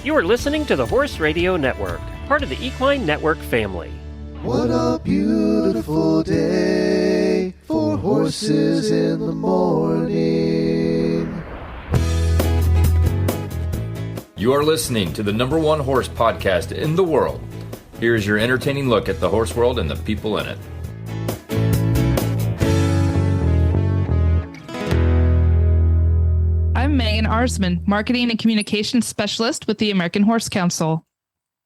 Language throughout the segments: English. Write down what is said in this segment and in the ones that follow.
You are listening to the Horse Radio Network, part of the Equine Network family. What a beautiful day for horses in the morning. You are listening to the #1 horse podcast in the world. Here's your entertaining look at the horse world and the people in it. I'm Megan Arsman, Marketing and Communications Specialist with the American Horse Council.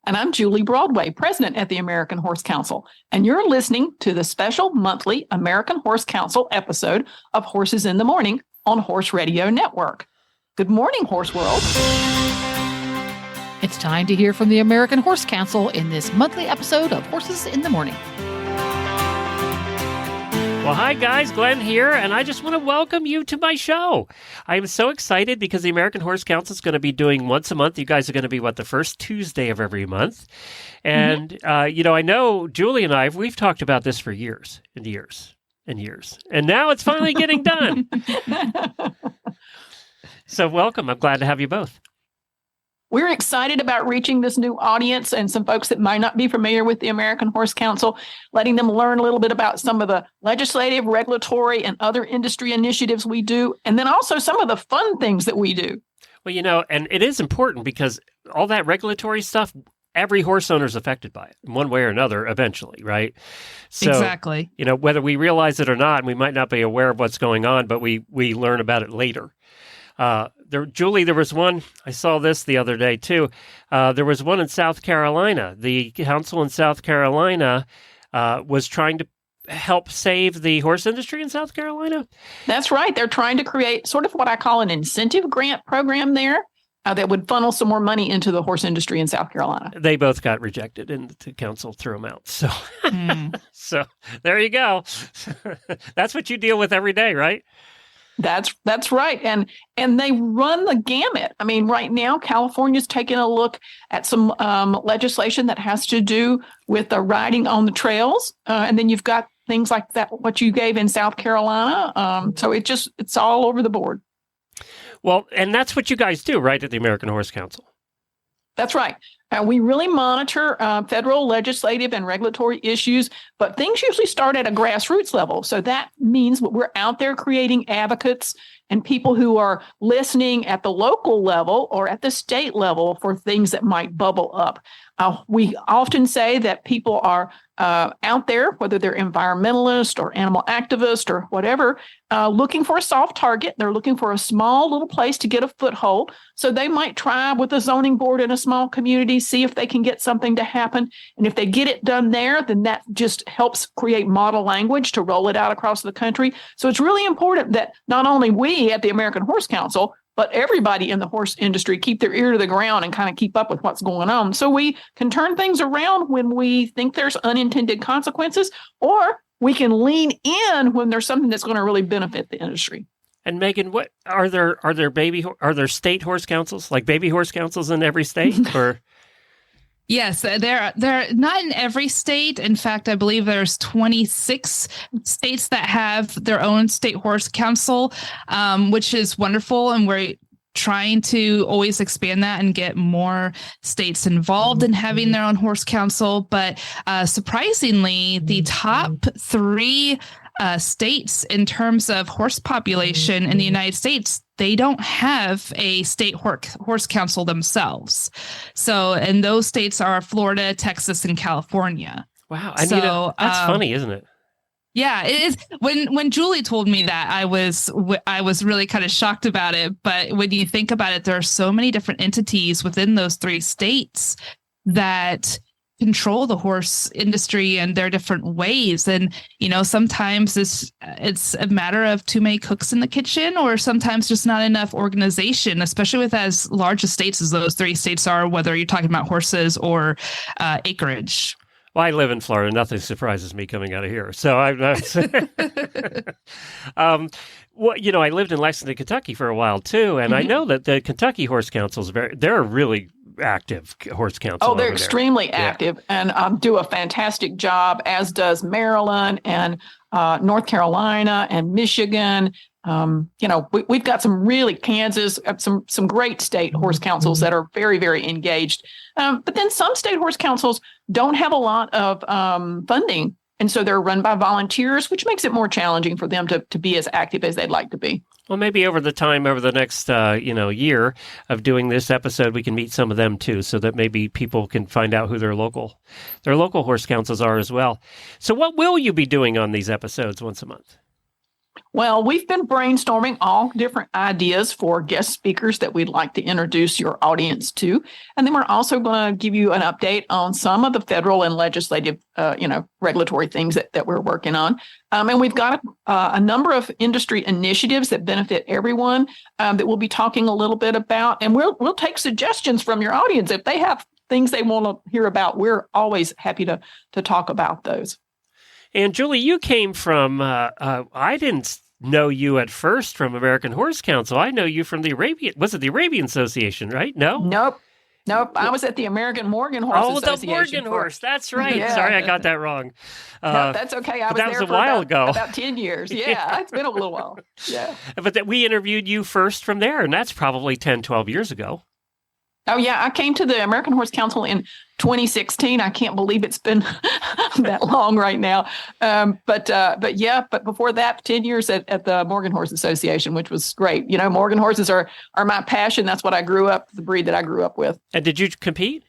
And I'm Julie Broadway, President at the American Horse Council. And you're listening to the special monthly American Horse Council episode of Horses in the Morning on Horse Radio Network. Good morning, Horse World. It's time to hear from the American Horse Council in this monthly episode of Horses in the Morning. Well, hi guys, Glenn here, and I just want to welcome you to my show. I'm so excited because the American Horse Council is going to be doing once a month. You guys are going to be, the first Tuesday of every month. And, I know Julie and we've talked about this for years and years and years. And now it's finally getting done. So welcome. I'm glad to have you both. We're excited about reaching this new audience and some folks that might not be familiar with the American Horse Council, letting them learn a little bit about some of the legislative, regulatory, and other industry initiatives we do, and then also some of the fun things that we do. Well, and it is important because all that regulatory stuff, every horse owner is affected by it in one way or another eventually, right? So, exactly. Whether we realize it or not, and we might not be aware of what's going on, but we learn about it later. Julie, there was one, I saw this the other day too. There was one in South Carolina. The council in South Carolina was trying to help save the horse industry in South Carolina. That's right. They're trying to create sort of what I call an incentive grant program there that would funnel some more money into the horse industry in South Carolina. They both got rejected and the council threw them out. So, so there you go. That's what you deal with every day, right? That's right. And they run the gamut. I mean, right now, California's taking a look at some legislation that has to do with the riding on the trails. And then you've got things like that, what you gave in South Carolina. So it's all over the board. Well, and that's what you guys do, right, at the American Horse Council? That's right. We really monitor federal legislative and regulatory issues, but things usually start at a grassroots level. So that means we're out there creating advocates and people who are listening at the local level or at the state level for things that might bubble up. We often say that people are out there, whether they're environmentalists or animal activists or whatever, looking for a soft target. They're looking for a small little place to get a foothold. So they might try with a zoning board in a small community, see if they can get something to happen. And if they get it done there, then that just helps create model language to roll it out across the country. So it's really important that not only we at the American Horse Council, but everybody in the horse industry keep their ear to the ground and kind of keep up with what's going on. So we can turn things around when we think there's unintended consequences, or we can lean in when there's something that's going to really benefit the industry. And Megan, what are there state horse councils, like baby horse councils in every state, or? Yes, they're not in every state. In fact, I believe there's 26 states that have their own state horse council, which is wonderful. And we're trying to always expand that and get more states involved in having their own horse council. But surprisingly, the top three states in terms of horse population in the United States, they don't have a state horse council themselves. So, and those states are Florida, Texas, and California. Wow. That's funny, isn't it? Yeah, it is. When Julie told me that, I was really kind of shocked about it. But when you think about it, there are so many different entities within those three states that control the horse industry in their different ways. And, sometimes it's a matter of too many cooks in the kitchen, or sometimes just not enough organization, especially with as large a states as those three states are, whether you're talking about horses or acreage. Well, I live in Florida. Nothing surprises me coming out of here. So I'm not. I lived in Lexington, Kentucky for a while too, and I know that the Kentucky Horse Council is they're really active horse council. Oh, they're extremely active and do a fantastic job, as does Maryland and North Carolina and Michigan We've got some really Kansas, some great state horse councils that are very, very engaged. But then some state horse councils don't have a lot of funding. And so they're run by volunteers, which makes it more challenging for them to be as active as they'd like to be. Well, maybe over the next, year of doing this episode, we can meet some of them too, so that maybe people can find out who their local horse councils are as well. So what will you be doing on these episodes once a month? Well, we've been brainstorming all different ideas for guest speakers that we'd like to introduce your audience to. And then we're also going to give you an update on some of the federal and legislative, regulatory things that we're working on. And we've got a number of industry initiatives that benefit everyone that we'll be talking a little bit about. And we'll take suggestions from your audience. If they have things they want to hear about, we're always happy to talk about those. And Julie, you came from, I didn't know you at first from American Horse Council. I know you from the Arabian Association, right? No? Nope. I was at the American Morgan Horse Association. The Morgan Horse. That's right. Yeah. Sorry, I got that wrong. No, that's okay. I was that there was a while ago. About 10 years. Yeah, it's been a little while. Yeah. But we interviewed you first from there, and that's probably 10, 12 years ago. Oh, yeah. I came to the American Horse Council in 2016. I can't believe it's been that long right now. But before that, 10 years at the Morgan Horse Association, which was great. Morgan horses are my passion. That's what I grew up, the breed that I grew up with. And did you compete?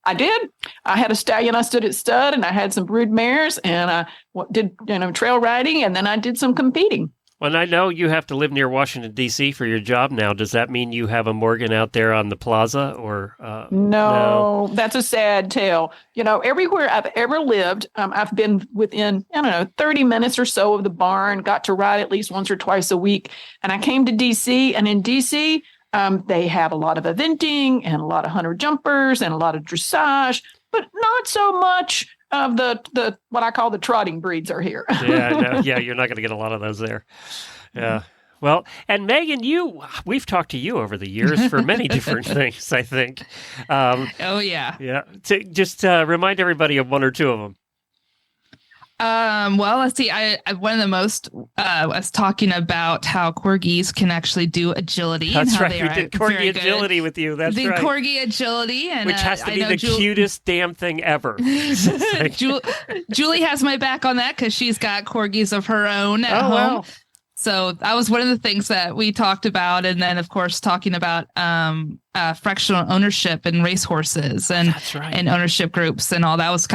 I did. I had a stallion I stood at stud, and I had some brood mares, and I did trail riding, and then I did some competing. Well, I know you have to live near Washington, D.C. for your job now. Does that mean you have a Morgan out there on the plaza? Or No, that's a sad tale. Everywhere I've ever lived, I've been within, 30 minutes or so of the barn, got to ride at least once or twice a week. And I came to D.C., and in D.C., they have a lot of eventing and a lot of hunter jumpers and a lot of dressage, but not so much of the what I call the trotting breeds are here. You're not going to get a lot of those there. Yeah. Well, and Megan, we've talked to you over the years for many different things, I think. Oh, yeah. Yeah. Just remind everybody of one or two of them. Well, let's see. I one of the most was talking about how corgis can actually do agility. That's and how right. We did corgi agility with you. That's right. The corgi agility, and which has to be the cutest damn thing ever. Julie has my back on that because she's got corgis of her own at home. Wow. So that was one of the things that we talked about, and then of course talking about fractional ownership and racehorses and ownership groups and all. That was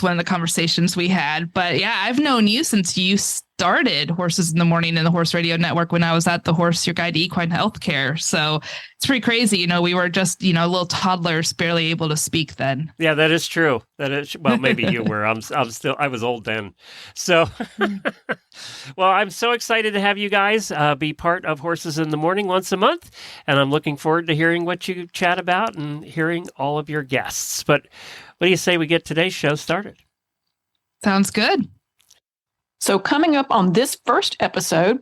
one of the conversations we had. But yeah, I've known you since you started Horses in the Morning in the Horse Radio Network when I was at the Horse Your Guide to Equine Healthcare. So it's pretty crazy. We were just little toddlers, barely able to speak then. Yeah, that is true. Well, maybe you were. I was old then. So, well, I'm so excited to have you guys be part of Horses in the Morning once a month, and I'm looking forward to hearing what you chat about and hearing all of your guests. But what do you say we get today's show started? Sounds good. So coming up on this first episode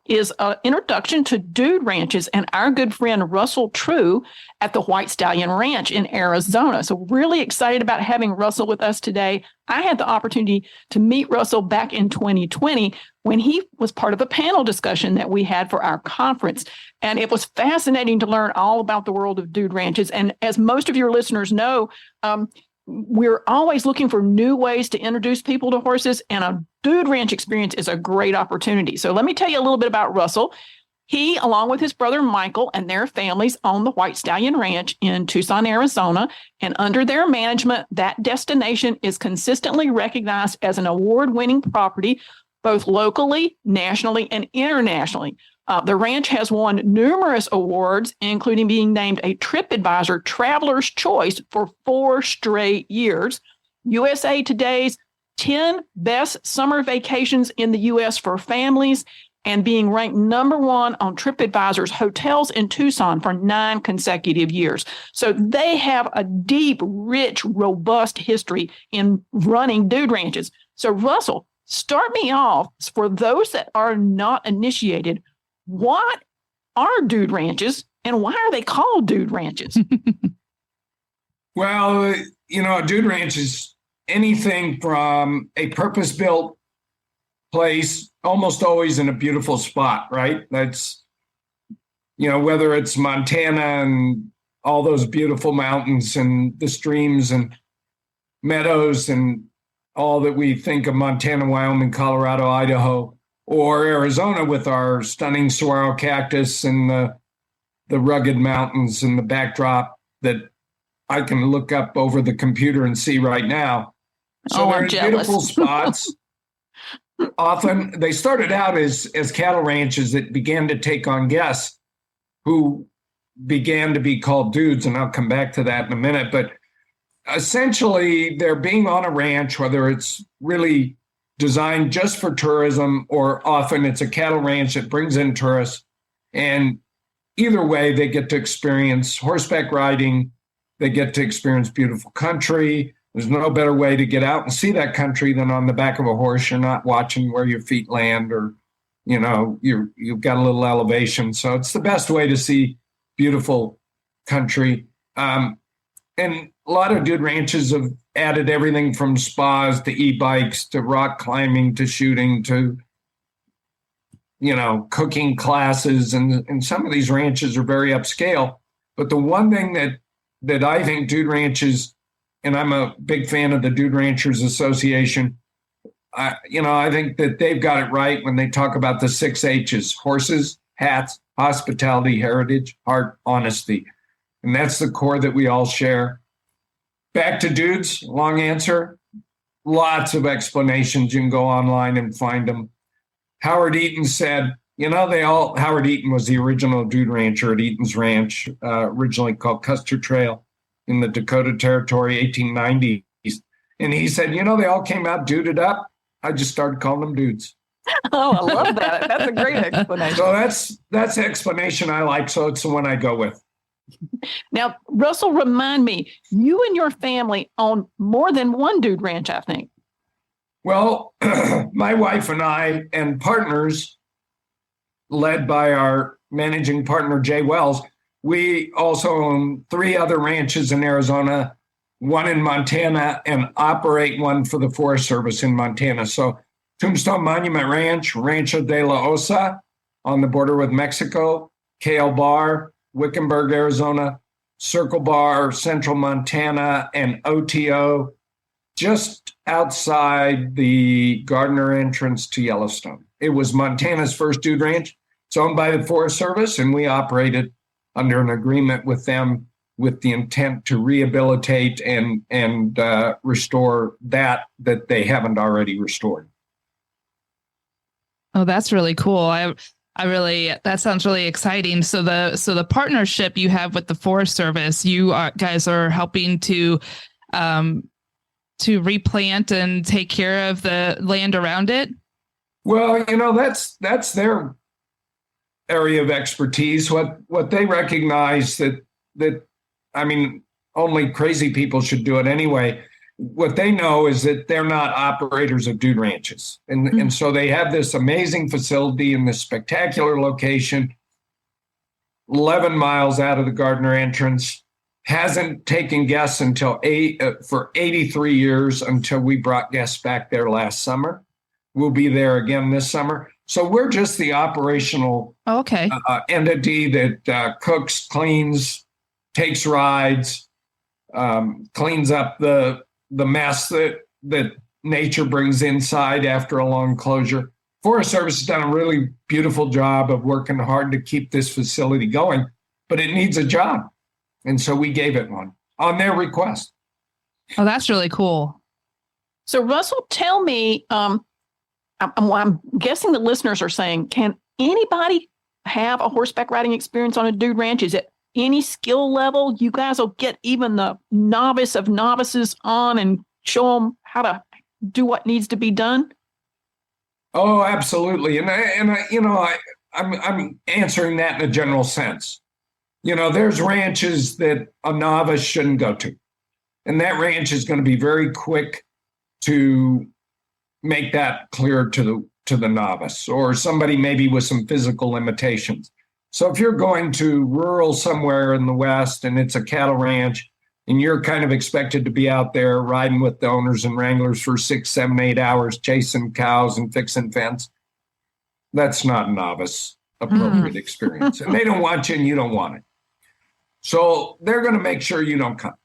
is an introduction to dude ranches and our good friend Russell True at the White Stallion Ranch in Arizona. So really excited about having Russell with us today. I had the opportunity to meet Russell back in 2020 when he was part of a panel discussion that we had for our conference. And it was fascinating to learn all about the world of dude ranches. And as most of your listeners know, we're always looking for new ways to introduce people to horses, and a dude ranch experience is a great opportunity. So let me tell you a little bit about Russell. He, along with his brother Michael and their families, own the White Stallion Ranch in Tucson, Arizona. And under their management, that destination is consistently recognized as an award-winning property, both locally, nationally, and internationally. The ranch has won numerous awards, including being named a TripAdvisor Traveler's Choice for 4 straight years. USA Today's 10 best summer vacations in the U.S. for families, and being ranked number 1 on TripAdvisor's hotels in Tucson for 9 consecutive years. So they have a deep, rich, robust history in running dude ranches. So Russell, start me off. For those that are not initiated, what are dude ranches and why are they called dude ranches? Well, a dude ranch is anything from a purpose-built place, almost always in a beautiful spot, right? That's, whether it's Montana and all those beautiful mountains and the streams and meadows and all that we think of Montana, Wyoming, Colorado, Idaho, or Arizona with our stunning saguaro cactus and the rugged mountains and the backdrop that I can look up over the computer and see right now. So they're in beautiful spots. Often they started out as cattle ranches that began to take on guests who began to be called dudes, and I'll come back to that in a minute. But essentially, they're being on a ranch, whether it's really designed just for tourism or often it's a cattle ranch that brings in tourists. And either way, they get to experience horseback riding. They get to experience beautiful country. There's no better way to get out and see that country than on the back of a horse. You're not watching where your feet land or, you've got a little elevation. So it's the best way to see beautiful country. And a lot of dude ranches have added everything from spas to e-bikes to rock climbing to shooting to, cooking classes. And some of these ranches are very upscale. But the one thing that I think dude ranches, and I'm a big fan of the Dude Ranchers Association, I think that they've got it right when they talk about the 6 H's: horses, hats, hospitality, heritage, heart, honesty. And that's the core that we all share. Back to dudes, long answer. Lots of explanations. You can go online and find them. Howard Eaton said, Howard Eaton was the original dude rancher at Eaton's Ranch, originally called Custer Trail in the Dakota Territory, 1890s. And he said, they all came out duded up. I just started calling them dudes. Oh, I love that. That's a great explanation. So that's the explanation I like. So it's the one I go with. Now, Russell, remind me, you and your family own more than one dude ranch, I think. Well, my wife and I and partners, led by our managing partner, Jay Wells, we also own 3 other ranches in Arizona, one in Montana, and operate one for the Forest Service in Montana. So Tombstone Monument Ranch, Rancho de la Osa on the border with Mexico, Kale Bar, Wickenburg, Arizona, Circle Bar, Central Montana, and OTO, just outside the Gardner entrance to Yellowstone. It was Montana's first dude ranch. It's owned by the Forest Service, and we operated under an agreement with them with the intent to rehabilitate and restore that they haven't already restored. Oh, that's really cool. That sounds really exciting. So the partnership you have with the Forest Service, guys are helping to replant and take care of the land around it. Well, that's their area of expertise. What they recognize that only crazy people should do it anyway. What they know is that they're not operators of dude ranches. And so they have this amazing facility in this spectacular location, 11 miles out of the Gardner entrance, hasn't taken guests for 83 years until we brought guests back there last summer. We'll be there again this summer. So we're just the operational entity that cooks, cleans, takes rides, cleans up the mess that nature brings inside after a long closure. Forest Service has done a really beautiful job of working hard to keep this facility going, but it needs a job. And so we gave it one on their request. Oh, that's really cool. So Russell, tell me, I'm guessing the listeners are saying, can anybody have a horseback riding experience on a dude ranch? Is it any skill level? You guys will get even the novice of novices on and show them how to do what needs to be done? Oh, absolutely. I'm answering that in a general sense. There's ranches that a novice shouldn't go to. And that ranch is going to be very quick to make that clear to the novice or somebody maybe with some physical limitations. So if you're going to rural somewhere in the West and it's a cattle ranch, and you're kind of expected to be out there riding with the owners and wranglers for 6, 7, 8 hours, chasing cows and fixing fence. That's not a novice appropriate experience. And they don't want you and you don't want it. So they're going to make sure you don't come.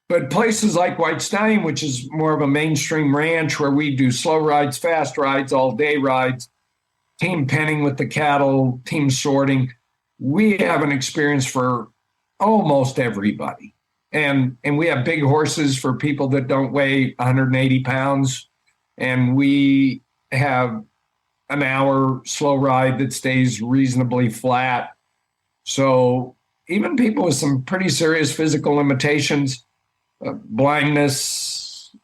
But places like White Stallion, which is more of a mainstream ranch where we do slow rides, fast rides, all day rides, team penning with the cattle, team sorting, we have an experience for almost everybody. And we have big horses for people that don't weigh 180 pounds. And we have an hour slow ride that stays reasonably flat. So even people with some pretty serious physical limitations, blindness,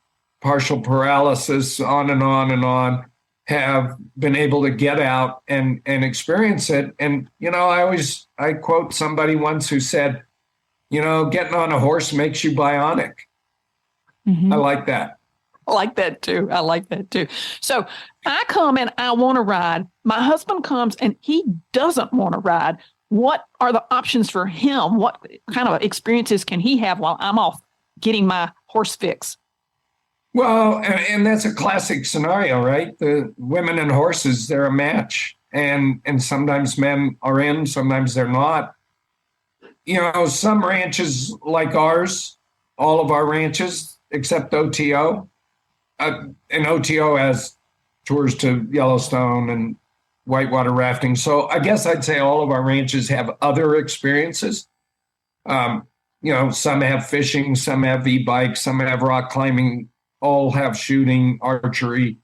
partial paralysis, on and on and on, have been able to get out and experience it. And, I quote somebody once who said, getting on a horse makes you bionic. I like that. I like that too. So I come and I want to ride. My husband comes and he doesn't want to ride. What are the options for him? What kind of experiences can he have while I'm off getting my horse fix? Well, and that's a classic scenario, right? The women and horses, they're a match. And sometimes men are in, sometimes they're not. Some ranches like ours, all of our ranches, except OTO, and OTO has tours to Yellowstone and whitewater rafting. So I guess I'd say all of our ranches have other experiences. Some have fishing, some have e-bikes, some have rock climbing, all have shooting, archery.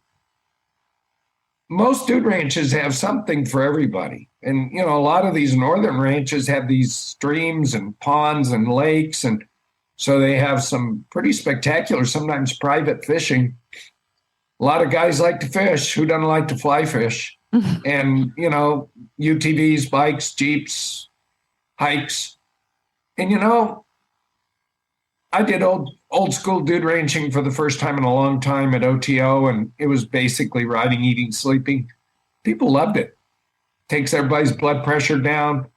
Most dude ranches have something for everybody. And, a lot of these northern ranches have these streams and ponds and lakes. And so they have some pretty spectacular, sometimes private fishing. A lot of guys like to fish. Who doesn't like to fly fish? And, UTVs, bikes, Jeeps, hikes. And, I did old school dude ranching for the first time in a long time at OTO, and it was basically riding, eating, sleeping. People loved it. Takes everybody's blood pressure down.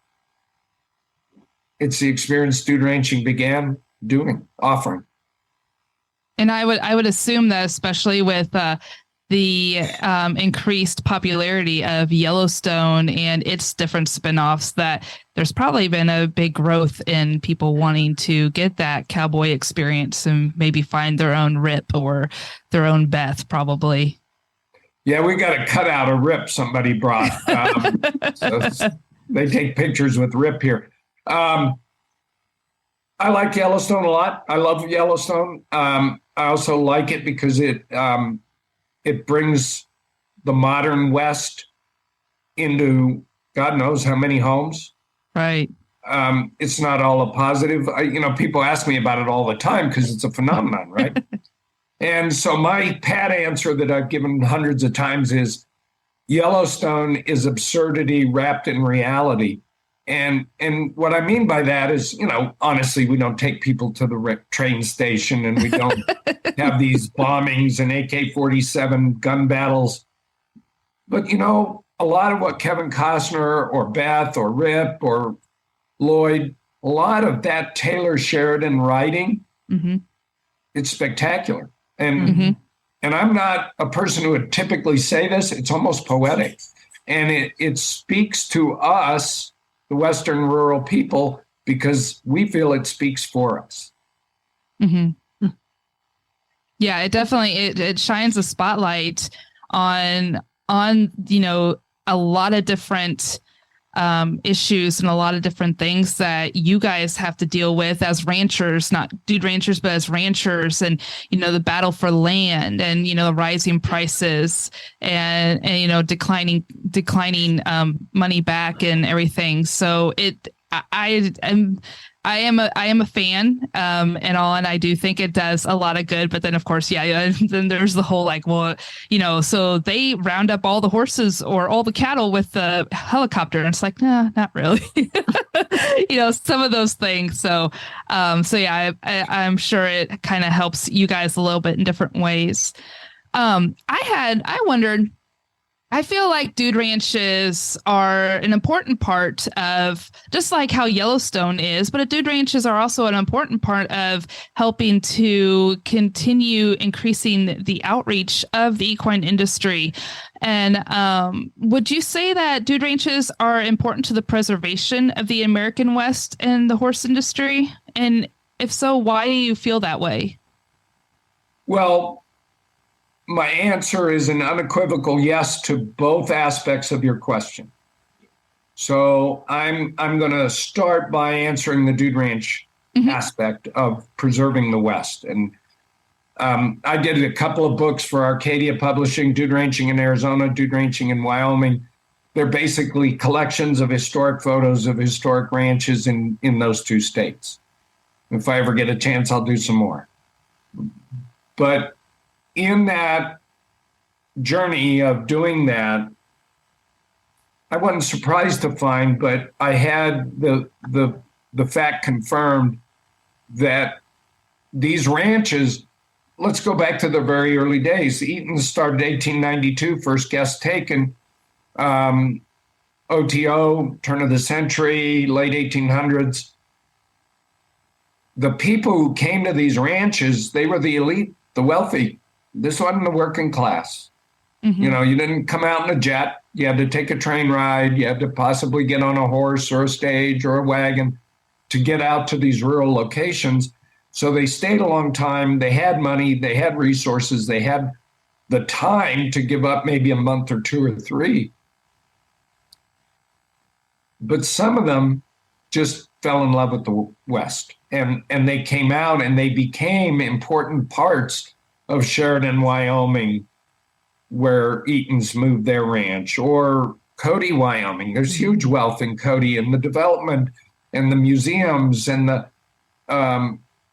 It's the experience dude ranching began offering. And I would assume that, especially with the increased popularity of Yellowstone and its different spinoffs, that there's probably been a big growth in people wanting to get that cowboy experience and maybe find their own Rip or their own Beth, probably. Yeah, we got a cutout of Rip somebody brought. So they take pictures with Rip here. I like Yellowstone a lot. I love Yellowstone. I also like it because it brings the modern West into God knows how many homes. Right. It's not all a positive. People ask me about it all the time because it's a phenomenon, right? And so my pat answer that I've given hundreds of times is Yellowstone is absurdity wrapped in reality. And what I mean by that is, honestly, we don't take people to the train station and we don't have these bombings and AK-47 gun battles. But, a lot of what Kevin Costner or Beth or Rip or Lloyd, a lot of that Taylor Sheridan writing, it's spectacular. And I'm not a person who would typically say this. It's almost poetic. And it speaks to us, the Western rural people, because we feel it speaks for us. Yeah, it definitely, it shines a spotlight on a lot of different issues and a lot of different things that you guys have to deal with as ranchers, not dude ranchers, but as ranchers, and the battle for land and the rising prices and declining money back and everything. So I am a fan and all, and I do think it does a lot of good. But then, of course, then there's the whole so they round up all the horses or all the cattle with the helicopter, and it's like, nah, not really. Some of those things. So I'm sure it kind of helps you guys a little bit in different ways. I wondered, I feel like dude ranches are an important part of, just like how Yellowstone is, but dude ranches are also an important part of helping to continue increasing the outreach of the equine industry. And would you say that dude ranches are important to the preservation of the American West and the horse industry? And if so, why do you feel that way? Well, my answer is an unequivocal yes to both aspects of your question. So I'm going to start by answering the dude ranch aspect of preserving the West. And I did a couple of books for Arcadia Publishing, Dude Ranching in Arizona, Dude Ranching in Wyoming. They're basically collections of historic photos of historic ranches in those two states. If I ever get a chance, I'll do some more. But in that journey of doing that, I wasn't surprised to find, but I had the fact confirmed that these ranches, let's go back to the very early days. The Eatons started 1892, first guest taken. OTO, turn of the century, late 1800s. The people who came to these ranches, they were the elite, the wealthy. This wasn't the working class. You know, you didn't come out in a jet. You had to take a train ride. You had to possibly get on a horse or a stage or a wagon to get out to these rural locations. So they stayed a long time. They had money. They had resources. They had the time to give up maybe a month or two or three. But some of them just fell in love with the West. And they came out and they became important parts of Sheridan, Wyoming, where Eatons moved their ranch, or Cody, Wyoming. There's huge wealth in Cody, and the development and the museums and the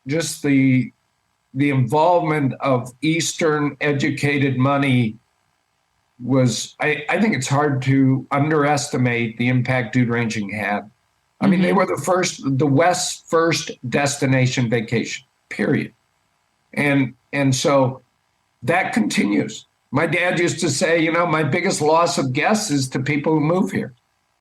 just the involvement of Eastern educated money was, I think it's hard to underestimate the impact dude ranching had. I mean, they were the West's first destination vacation, period. And so that continues. My dad used to say, you know, my biggest loss of guests is to people who move here.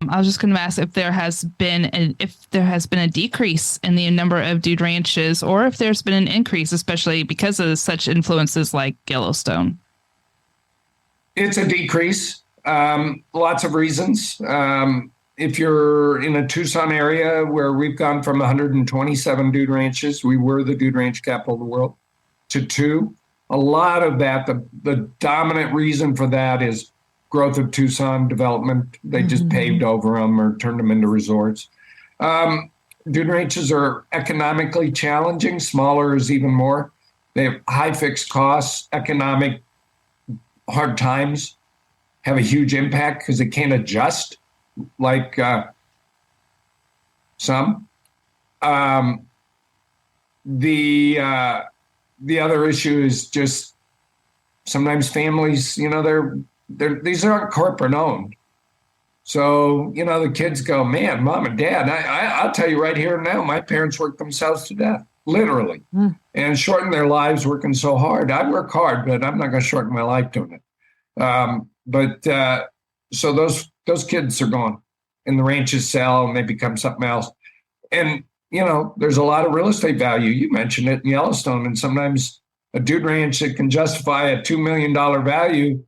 I was just going to ask if there has been a decrease in the number of dude ranches, or if there's been an increase, especially because of such influences like Yellowstone. It's a decrease. Lots of reasons. If you're in a Tucson area where we've gone from 127 dude ranches, we were the dude ranch capital of the world, to 2. A lot of that, the dominant reason for that is growth of Tucson development. They just paved over them or turned them into resorts. Dude ranches are economically challenging. Smaller is even more. They have high fixed costs. Economic hard times have a huge impact because they can't adjust like some. The other issue is just sometimes families, you know, these aren't corporate owned. So, you know, the kids go, man, mom and dad, I'll tell you right here and now, my parents worked themselves to death, literally, and shortened their lives working so hard. I work hard, but I'm not going to shorten my life doing it. So those kids are gone and the ranches sell and they become something else. And, you know, there's a lot of real estate value. You mentioned it in Yellowstone, and sometimes a dude ranch that can justify a $2 million value,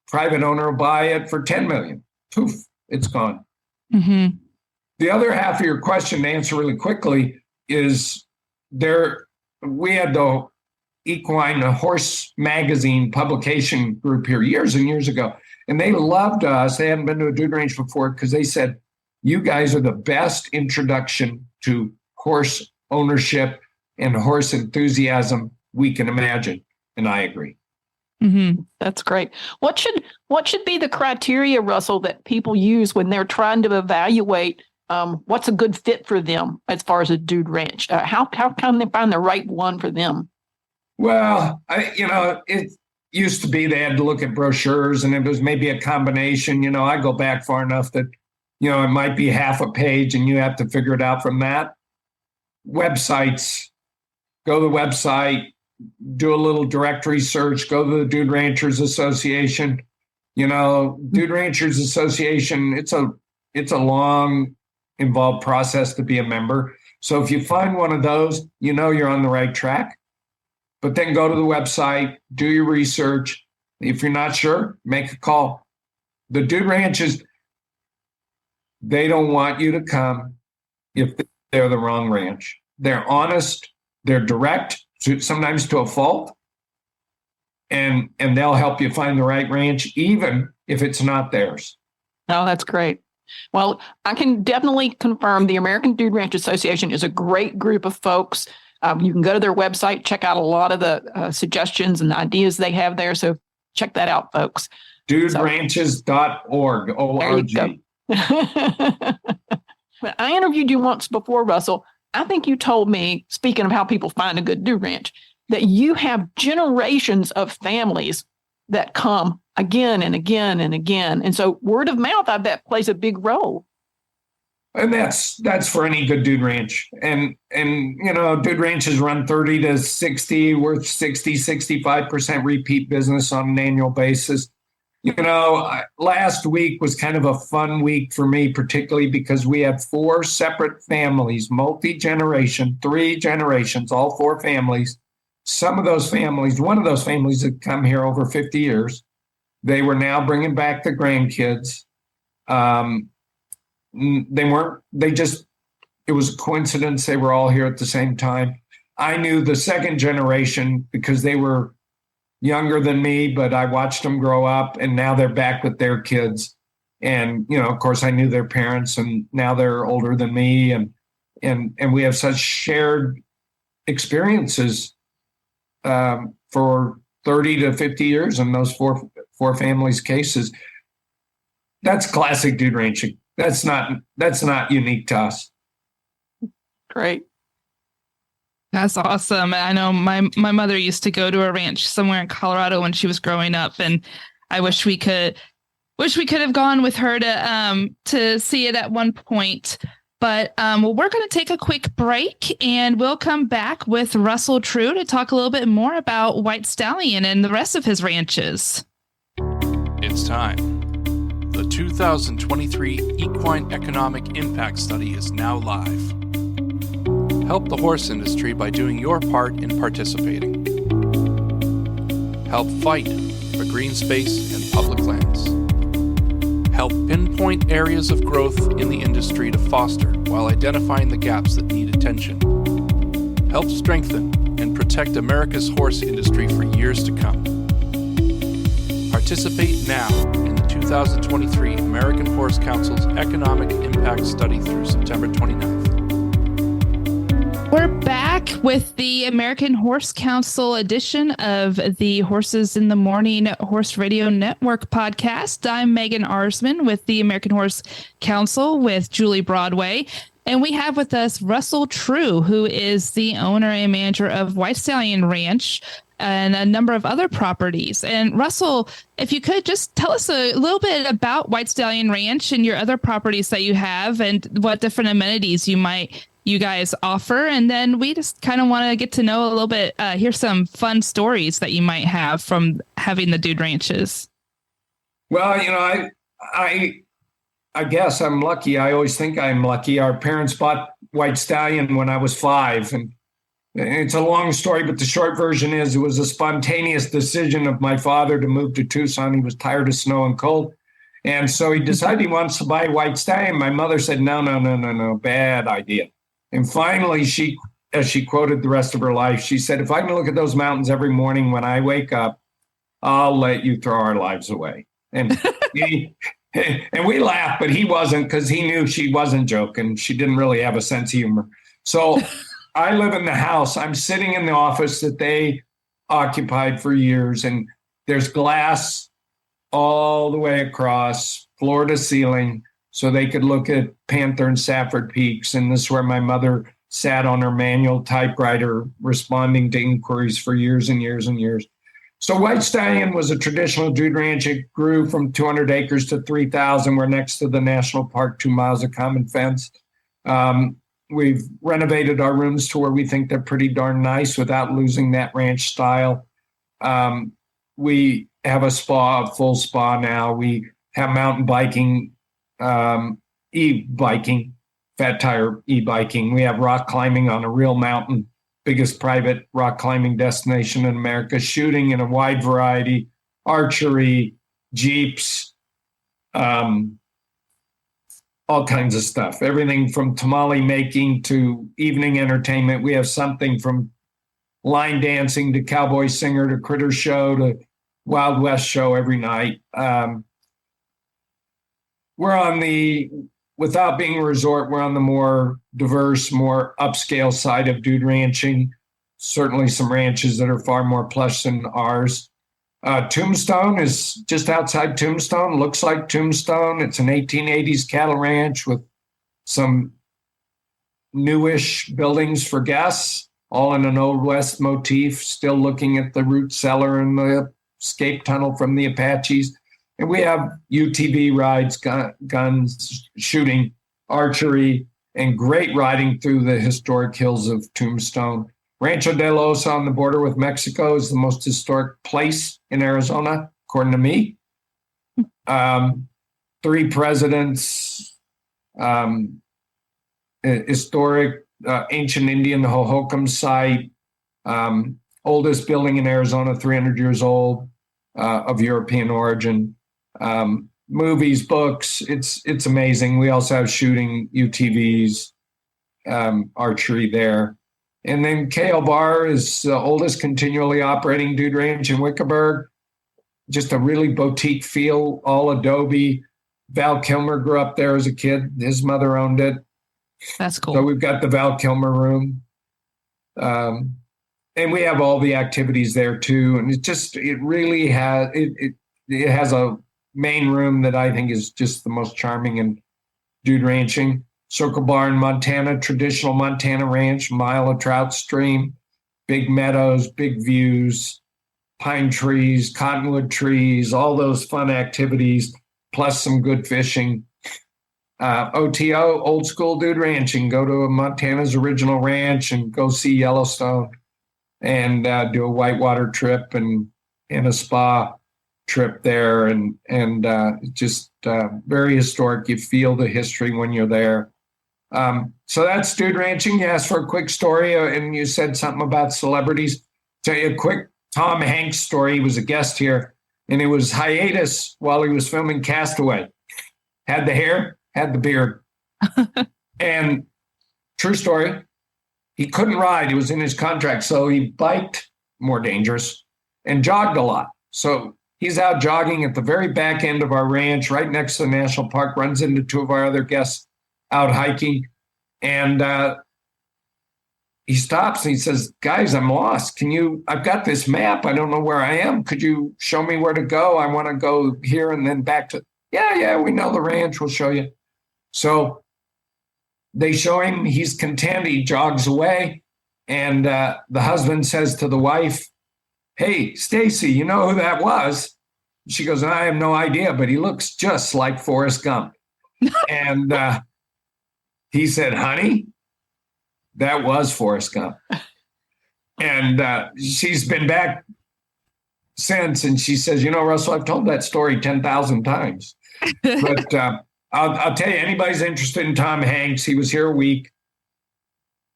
private owner will buy it for $10 million. Poof, it's gone. The other half of your question, to answer really quickly, is we had the Equine Horse Magazine publication group here years and years ago, and they loved us. They hadn't been to a dude ranch before because they said, you guys are the best introduction to horse ownership and horse enthusiasm we can imagine. And I agree. That's great. What should be the criteria, Russell, that people use when they're trying to evaluate what's a good fit for them as far as a dude ranch? How can they find the right one for them? Well, it used to be they had to look at brochures, and it was maybe a combination. You know, I go back far enough that, you know, it might be half a page and you have to figure it out from that. Websites, go to the website, do a little directory search, go to the Dude Ranchers Association, Dude Ranchers Association, it's a long, involved process to be a member. So if you find one of those, you're on the right track. But then go to the website, do your research. If you're not sure, make a call. The Dude Ranches, they don't want you to come if they're the wrong ranch. They're honest, they're direct, sometimes to a fault, and they'll help you find the right ranch, even if it's not theirs. Oh, that's great. Well, I can definitely confirm the American Dude Ranch Association is a great group of folks. You can go to their website, check out a lot of the suggestions and ideas they have there. So check that out, folks. DudeRanches.org. O-R-G. But I interviewed you once before, Russell. I think you told me, speaking of how people find a good dude ranch, that you have generations of families that come again and again and again. And so word of mouth, I bet, plays a big role. And that's for any good dude ranch. And dude ranches run 30 to 60, worth 60, 65% repeat business on an annual basis. Last week was kind of a fun week for me, particularly because we had 4 separate families, multi-generation, 3 generations, all 4 families. Some of those families, one of those families had come here over 50 years. They were now bringing back the grandkids. It was a coincidence. They were all here at the same time. I knew the second generation because they were younger than me, but I watched them grow up, and now they're back with their kids. And, of course, I knew their parents, and now they're older than me. And we have such shared experiences for 30 to 50 years in those four families' cases. That's classic dude ranching. That's not unique to us. Great. That's awesome. I know my mother used to go to a ranch somewhere in Colorado when she was growing up, and I wish we could have gone with her to see it at one point. But we're going to take a quick break, and we'll come back with Russell True to talk a little bit more about White Stallion and the rest of his ranches. It's time. The 2023 Equine Economic Impact Study is now live. Help the horse industry by doing your part in participating. Help fight for green space and public lands. Help pinpoint areas of growth in the industry to foster while identifying the gaps that need attention. Help strengthen and protect America's horse industry for years to come. Participate now in the 2023 American Horse Council's Economic Impact Study through September 29th. We're back with the American Horse Council edition of the Horses in the Morning Horse Radio Network podcast. I'm Megan Arsman with the American Horse Council with Julie Broadway. And we have with us Russell True, who is the owner and manager of White Stallion Ranch and a number of other properties. And Russell, if you could just tell us a little bit about White Stallion Ranch and your other properties that you have and what different amenities you guys offer. And then we just kind of want to get to know a little bit, hear some fun stories that you might have from having the dude ranches. Well, I guess I'm lucky. I always think I'm lucky. Our parents bought White Stallion when I was 5, and it's a long story, but the short version is it was a spontaneous decision of my father to move to Tucson. He was tired of snow and cold. And so he decided he wants to buy White Stallion. My mother said, no, bad idea. And finally, as she quoted the rest of her life, she said, if I can look at those mountains every morning when I wake up, I'll let you throw our lives away. And and we laughed, but he wasn't, because he knew she wasn't joking. She didn't really have a sense of humor. So I live in the house. I'm sitting in the office that they occupied for years, and there's glass all the way across, floor to ceiling, so they could look at Panther and Safford Peaks. And this is where my mother sat on her manual typewriter responding to inquiries for years and years and years. So White Stallion was a traditional dude ranch. It grew from 200 acres to 3,000. We're next to the national park, 2 miles of common fence. We've renovated our rooms to where we think they're pretty darn nice without losing that ranch style. we have a full spa now. We have mountain biking, e-biking, fat tire e-biking. We have rock climbing on a real mountain, biggest private rock climbing destination in America, shooting in a wide variety, archery, jeeps, all kinds of stuff. Everything from tamale making to evening entertainment. We have something from line dancing to cowboy singer to critter show to Wild West show every night. We're on without being a resort, we're on the more diverse, more upscale side of dude ranching. Certainly some ranches that are far more plush than ours. Tombstone is just outside Tombstone, looks like Tombstone. It's an 1880s cattle ranch with some newish buildings for guests, all in an Old West motif, still looking at the root cellar and the escape tunnel from the Apaches. And we have UTV rides, guns, shooting, archery, and great riding through the historic hills of Tombstone. Rancho de los on the border with Mexico is the most historic place in Arizona, according to me. 3 presidents, historic ancient Indian Hohokam site, oldest building in Arizona, 300 years old, of European origin. Movies, books, it's amazing. We also have shooting, UTVs, archery there. And then KL Bar is the oldest continually operating dude ranch in Wickerburg. Just a really boutique feel, all adobe. Val Kilmer grew up there as a kid. His mother owned it. That's cool. So we've got the Val Kilmer room. And we have all the activities there too. And it really has, it has a main room that I think is just the most charming in dude ranching. Circle Bar in Montana, traditional Montana ranch, mile of trout stream, big meadows, big views, pine trees, cottonwood trees, all those fun activities, plus some good fishing. OTO, old school dude ranching. Go to Montana's original ranch and go see Yellowstone and do a whitewater trip and a spa trip there. And just very historic. You feel the history when you're there. So that's dude ranching. You asked for a quick story and you said something about celebrities. Tell you a quick Tom Hanks story. He was a guest here and it was hiatus while he was filming Castaway. Had the hair, had the beard. And true story, he couldn't ride. It was in his contract. So he biked, more dangerous, and jogged a lot. So he's out jogging at the very back end of our ranch, right next to the national park, runs into 2 of our other guests out hiking. And he stops and he says, guys, I'm lost. I've got this map. I don't know where I am. Could you show me where to go? I want to go here and then back to, yeah, we know the ranch. We'll show you. So they show him, he's content. He jogs away. And the husband says to the wife, hey, Stacy, you know who that was? She goes, I have no idea, but he looks just like Forrest Gump. And he said, honey, that was Forrest Gump. And she's been back since. And she says, Russell, I've told that story 10,000 times. But I'll tell you, anybody's interested in Tom Hanks, he was here a week.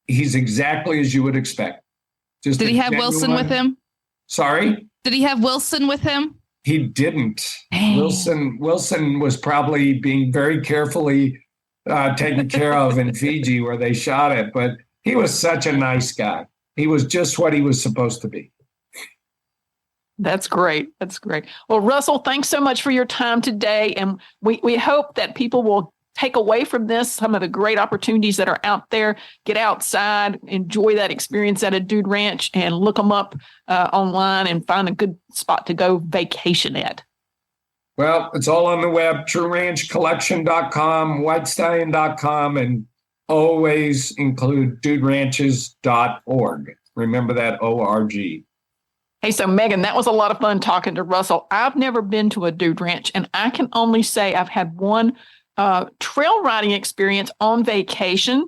He's exactly as you would expect. Just Did he have Wilson with him? Sorry? Did he have Wilson with him? He didn't. Dang. Wilson was probably being very carefully taken care of in Fiji where they shot it. But he was such a nice guy. He was just what he was supposed to be. That's great. That's great. Well, Russell, thanks so much for your time today. And we hope that people will take away from this some of the great opportunities that are out there. Get outside, enjoy that experience at a dude ranch, and look them up online and find a good spot to go vacation at. Well, it's all on the web, trueranchcollection.com, whitestallion.com, and always include duderanches.org. Remember that, O-R-G. Hey, so Megan, that was a lot of fun talking to Russell. I've never been to a dude ranch, and I can only say I've had one trail riding experience on vacation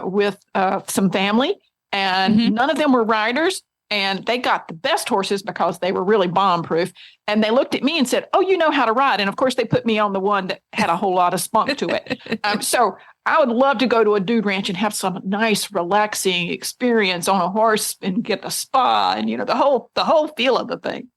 with some family, and none of them were riders. And they got the best horses because they were really bomb-proof. And they looked at me and said, "Oh, you know how to ride." And of course, they put me on the one that had a whole lot of spunk to it. So I would love to go to a dude ranch and have some nice, relaxing experience on a horse and get a spa and, the whole feel of the thing.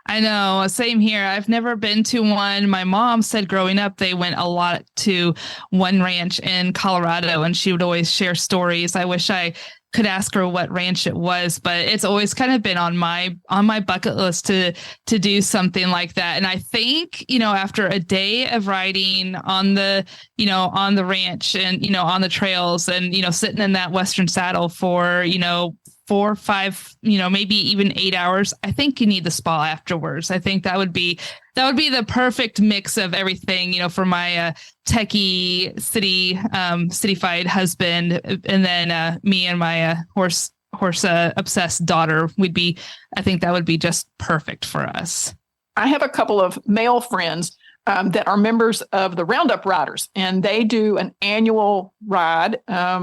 I know. Same here. I've never been to one. My mom said growing up, they went a lot to one ranch in Colorado, and she would always share stories. I wish I could ask her what ranch it was, but it's always kind of been on my bucket list to do something like that. And I think, after a day of riding on the ranch and, on the trails and, sitting in that Western saddle for, 4 or 5, maybe even 8 hours, I think you need the spa afterwards. I think that would be the perfect mix of everything, for my techie cityfied husband, and then me and my horse obsessed daughter I think that would be just perfect for us. I have a couple of male friends that are members of the Roundup Riders, and they do an annual ride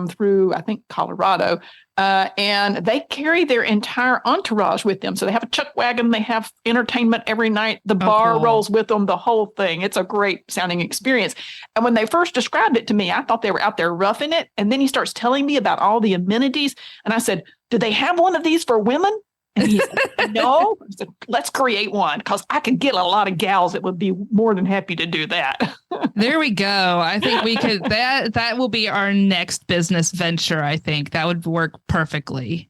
through, I think, Colorado. And they carry their entire entourage with them. So they have a chuck wagon, they have entertainment every night. The bar rolls with them, the whole thing. It's a great sounding experience. And when they first described it to me, I thought they were out there roughing it. And then he starts telling me about all the amenities. And I said, "Do they have one of these for women?" And he said, "No." I said, "Let's create one, because I could get a lot of gals that would be more than happy to do that." There we go. I think we could, that will be our next business venture. I think that would work perfectly.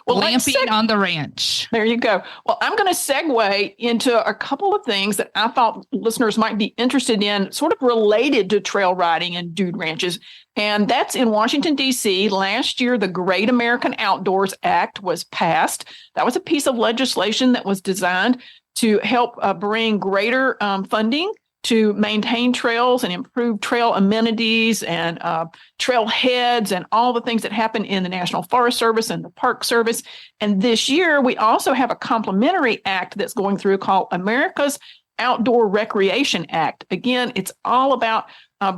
Well, glamping on the ranch. There you go. Well, I'm going to segue into a couple of things that I thought listeners might be interested in, sort of related to trail riding and dude ranches. And that's in Washington, D.C. Last year, the Great American Outdoors Act was passed. That was a piece of legislation that was designed to help bring greater funding to maintain trails and improve trail amenities and trail heads and all the things that happen in the National Forest Service and the Park Service. And this year, we also have a complementary act that's going through called America's Outdoor Recreation Act. Again, it's all about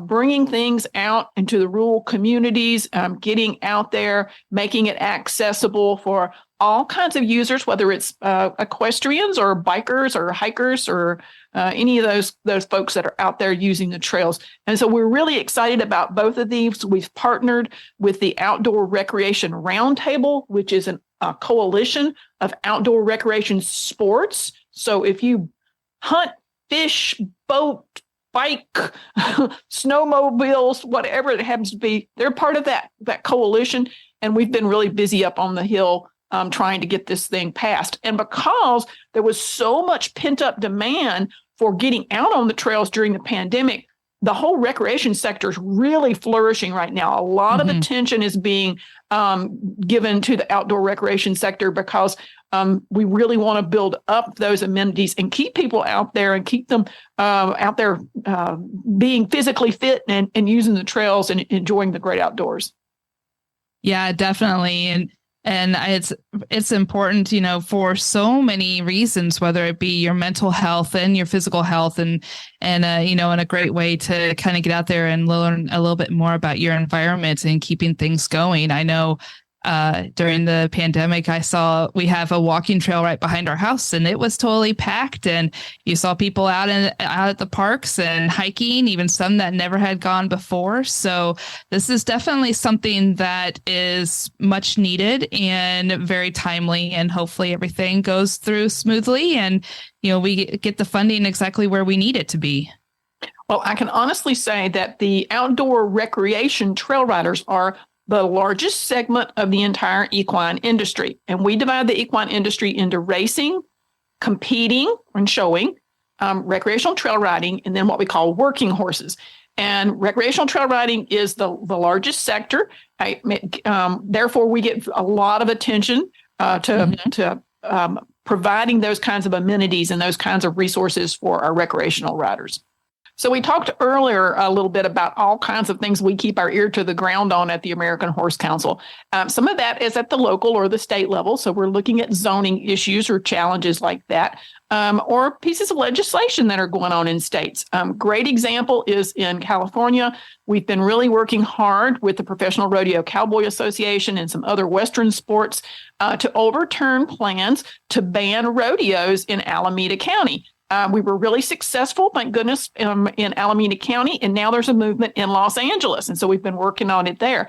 bringing things out into the rural communities, getting out there, making it accessible for all kinds of users, whether it's equestrians or bikers or hikers or any of those folks that are out there using the trails. And so we're really excited about both of these. We've partnered with the Outdoor Recreation Roundtable, which is a coalition of outdoor recreation sports. So if you hunt, fish, boat, bike, snowmobiles, whatever it happens to be, they're part of that coalition. And we've been really busy up on the Hill trying to get this thing passed. And because there was so much pent-up demand for getting out on the trails during the pandemic, the whole recreation sector is really flourishing right now. A lot of attention is being given to the outdoor recreation sector because we really want to build up those amenities and keep people out there and keep them out there being physically fit and using the trails and enjoying the great outdoors. Yeah, definitely. And it's important, for so many reasons, whether it be your mental health and your physical health, and and a great way to kind of get out there and learn a little bit more about your environment and keeping things going. I know during the pandemic, we have a walking trail right behind our house, and it was totally packed. And you saw people out at the parks and hiking, even some that never had gone before. So this is definitely something that is much needed and very timely. And hopefully everything goes through smoothly, and we get the funding exactly where we need it to be. Well, I can honestly say that the outdoor recreation trail riders are the largest segment of the entire equine industry. And we divide the equine industry into racing, competing and showing, recreational trail riding, and then what we call working horses. And recreational trail riding is the largest sector. Therefore, we get a lot of attention to providing those kinds of amenities and those kinds of resources for our recreational riders. So we talked earlier a little bit about all kinds of things we keep our ear to the ground on at the American Horse Council. Some of that is at the local or the state level. So we're looking at zoning issues or challenges like that, or pieces of legislation that are going on in states. Great example is in California. We've been really working hard with the Professional Rodeo Cowboy Association and some other Western sports to overturn plans to ban rodeos in Alameda County. We were really successful, thank goodness, in Alameda County, and now there's a movement in Los Angeles, and so we've been working on it there.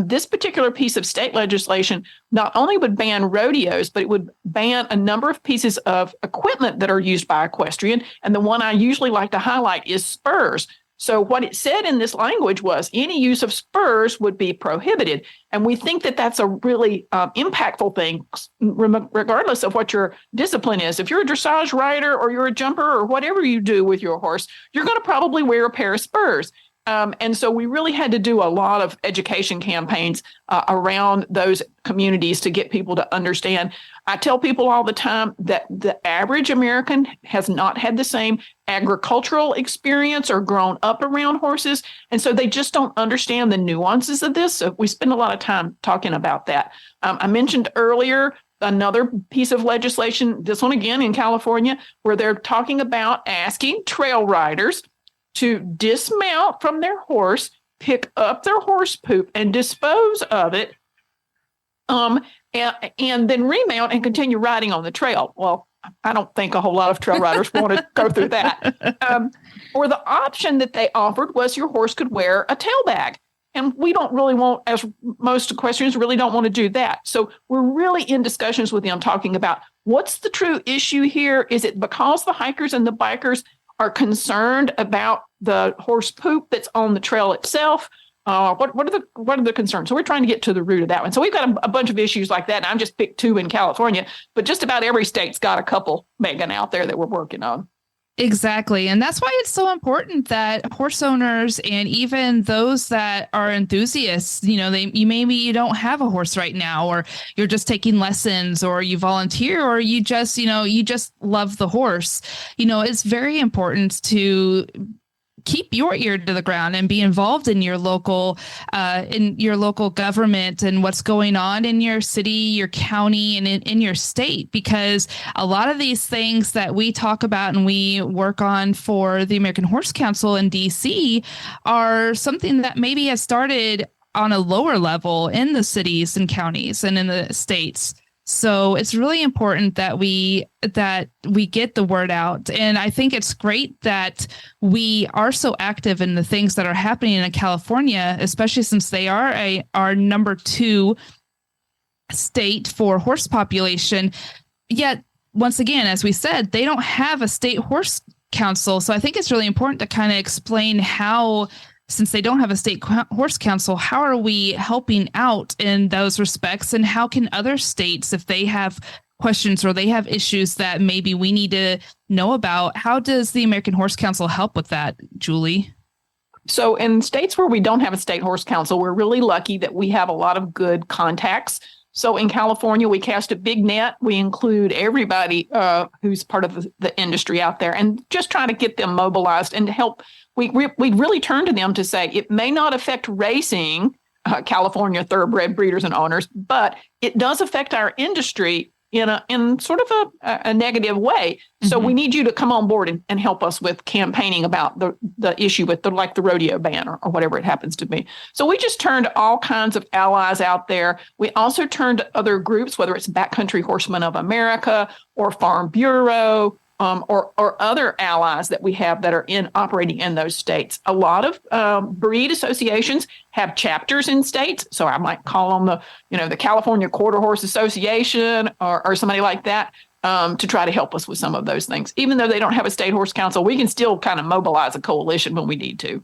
This particular piece of state legislation not only would ban rodeos, but it would ban a number of pieces of equipment that are used by equestrian, and the one I usually like to highlight is spurs. So what it said in this language was any use of spurs would be prohibited. And we think that that's a really impactful thing, regardless of what your discipline is. If you're a dressage rider or you're a jumper or whatever you do with your horse, you're going to probably wear a pair of spurs. And so we really had to do a lot of education campaigns around those communities to get people to understand. I tell people all the time that the average American has not had the same agricultural experience or grown up around horses. And so they just don't understand the nuances of this. So we spend a lot of time talking about that. I mentioned earlier another piece of legislation, this one again in California, where they're talking about asking trail riders to dismount from their horse, pick up their horse poop and dispose of it, and then remount and continue riding on the trail. Well, I don't think a whole lot of trail riders want to go through that. Or the option that they offered was your horse could wear a tail bag. And we don't really want, as most equestrians really don't want to do that. So we're really in discussions with them talking about what's the true issue here? Is it because the hikers and the bikers are concerned about the horse poop that's on the trail itself? What are the concerns? So we're trying to get to the root of that one. So we've got a bunch of issues like that. And I've just picked two in California, but just about every state's got a couple, Megan, out there that we're working on. Exactly. And that's why it's so important that horse owners and even those that are enthusiasts, maybe you don't have a horse right now, or you're just taking lessons, or you volunteer, or you just love the horse. It's very important to keep your ear to the ground and be involved in your local government and what's going on in your city, your county, and in your state, because a lot of these things that we talk about and we work on for the American Horse Council in DC are something that maybe has started on a lower level in the cities and counties and in the states. So it's really important that we get the word out. And I think it's great that we are so active in the things that are happening in California, especially since they are our number 2 state for horse population. Yet, once again, as we said, they don't have a state horse council. So I think it's really important to kind of explain how, since they don't have a state horse council, how are we helping out in those respects? And how can other states, if they have questions or they have issues that maybe we need to know about, how does the American Horse Council help with that, Julie? So in states where we don't have a state horse council, we're really lucky that we have a lot of good contacts. So in California, we cast a big net. We include everybody who's part of the industry out there and just try to get them mobilized and to help. We really turn to them to say it may not affect racing, California thoroughbred breeders and owners, but it does affect our industry in sort of a negative way. So we need you to come on board and help us with campaigning about the issue with the rodeo ban or whatever it happens to be. So we just turned all kinds of allies out there. We also turned to other groups, whether it's Backcountry Horsemen of America or Farm Bureau, or other allies that we have that are operating in those states. A lot of breed associations have chapters in states. So I might call them the California Quarter Horse Association or somebody like that to try to help us with some of those things. Even though they don't have a state horse council, we can still kind of mobilize a coalition when we need to.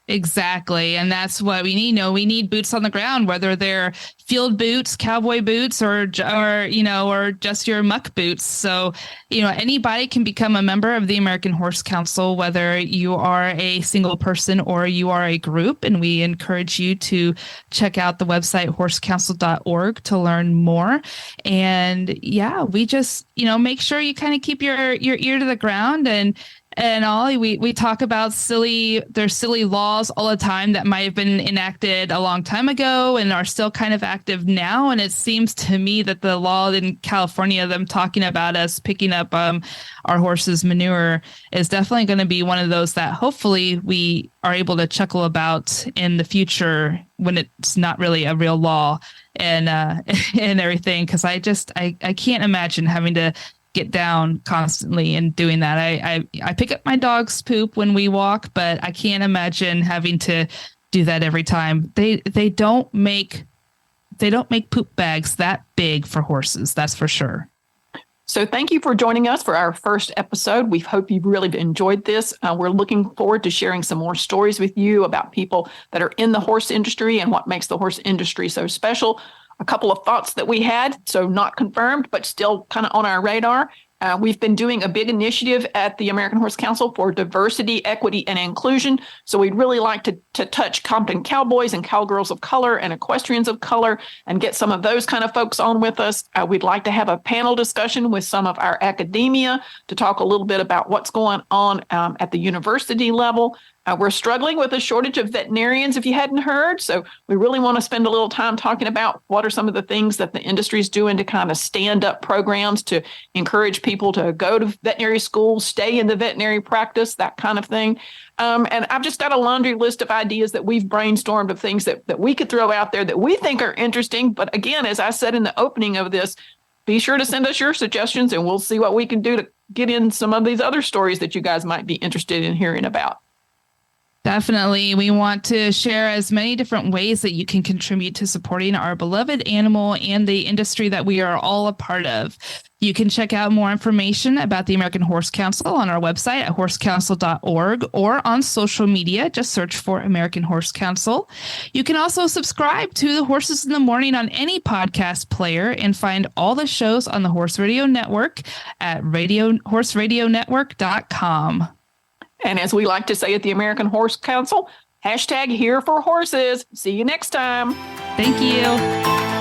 Exactly. And that's what we need. We need boots on the ground, whether they're field boots, cowboy boots, or just your muck boots. So, anybody can become a member of the American Horse Council, whether you are a single person or you are a group. And we encourage you to check out the website horsecouncil.org to learn more. And we just, make sure you kind of keep your ear to the ground and and all. We talk about there's silly laws all the time that might have been enacted a long time ago and are still kind of active now. And it seems to me that the law in California, them talking about us picking up our horses' manure, is definitely going to be one of those that hopefully we are able to chuckle about in the future when it's not really a real law and and everything. Because I can't imagine having to get down constantly and doing that. I pick up my dog's poop when we walk, but I can't imagine having to do that every time. They don't make poop bags that big for horses, that's for sure. So thank you for joining us for our first episode. We hope you've really enjoyed this. We're looking forward to sharing some more stories with you about people that are in the horse industry and what makes the horse industry so special. A couple of thoughts that we had, so not confirmed, but still kind of on our radar. We've been doing a big initiative at the American Horse Council for diversity, equity, and inclusion. So we'd really like to touch Compton cowboys and cowgirls of color and equestrians of color and get some of those kind of folks on with us. We'd like to have a panel discussion with some of our academia to talk a little bit about what's going on at the university level. We're struggling with a shortage of veterinarians, if you hadn't heard. So we really want to spend a little time talking about what are some of the things that the industry is doing to kind of stand up programs to encourage people to go to veterinary school, stay in the veterinary practice, that kind of thing. And I've just got a laundry list of ideas that we've brainstormed of things that we could throw out there that we think are interesting. But again, as I said in the opening of this, be sure to send us your suggestions and we'll see what we can do to get in some of these other stories that you guys might be interested in hearing about. Definitely. We want to share as many different ways that you can contribute to supporting our beloved animal and the industry that we are all a part of. You can check out more information about the American Horse Council on our website at horsecouncil.org or on social media. Just search for American Horse Council. You can also subscribe to the Horses in the Morning on any podcast player and find all the shows on the Horse Radio Network at horseradionetwork.com. And as we like to say at the American Horse Council, #here for horses. See you next time. Thank you.